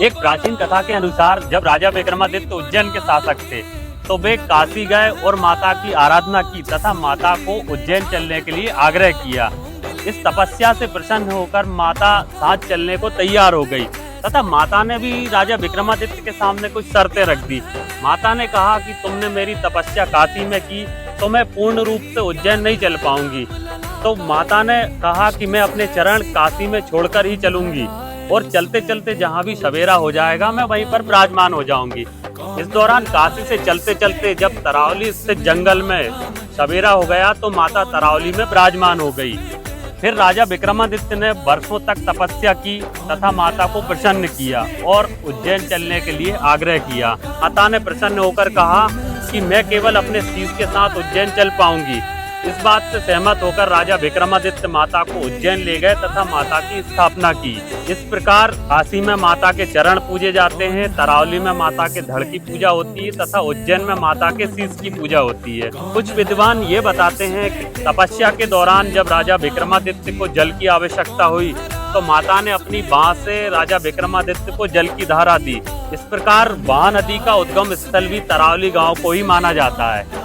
एक प्राचीन कथा के अनुसार जब राजा विक्रमादित्य उज्जैन के शासक थे तो वे काशी गए और माता की आराधना की तथा माता को उज्जैन चलने के लिए आग्रह किया। इस तपस्या से प्रसन्न होकर माता साथ चलने को तैयार हो गई तथा माता ने भी राजा विक्रमादित्य के सामने कुछ शर्तें रख दी। माता ने कहा कि तुमने मेरी तपस्या काशी में की तो मैं पूर्ण रूप से उज्जैन नहीं चल पाऊंगी। तो माता ने कहा कि मैं अपने चरण काशी में छोड़कर ही चलूंगी और चलते चलते जहाँ भी सवेरा हो जाएगा मैं वहीं पर विराजमान हो जाऊंगी। इस दौरान काशी से चलते चलते जब तरावली स्थित जंगल में सवेरा हो गया तो माता तरावली में विराजमान हो गई। फिर राजा विक्रमादित्य ने वर्षों तक तपस्या की तथा माता को प्रसन्न किया और उज्जैन चलने के लिए आग्रह किया। माता ने प्रसन्न होकर कहा कि मैं केवल अपने शीश के साथ उज्जैन चल पाऊंगी। इस बात से सहमत होकर राजा विक्रमादित्य माता को उज्जैन ले गए तथा माता की स्थापना की। इस प्रकार काशी में माता के चरण पूजे जाते हैं, तरावली में माता के धड़ की पूजा होती है तथा उज्जैन में माता के शीश की पूजा होती है। कुछ विद्वान ये बताते हैं कि तपस्या के दौरान जब राजा विक्रमादित्य को जल की आवश्यकता हुई तो माता ने अपनी बाँह से राजा विक्रमादित्य को जल की धारा दी। इस प्रकार वाह नदी का उद्गम स्थल भी तरावली गांव को ही माना जाता है।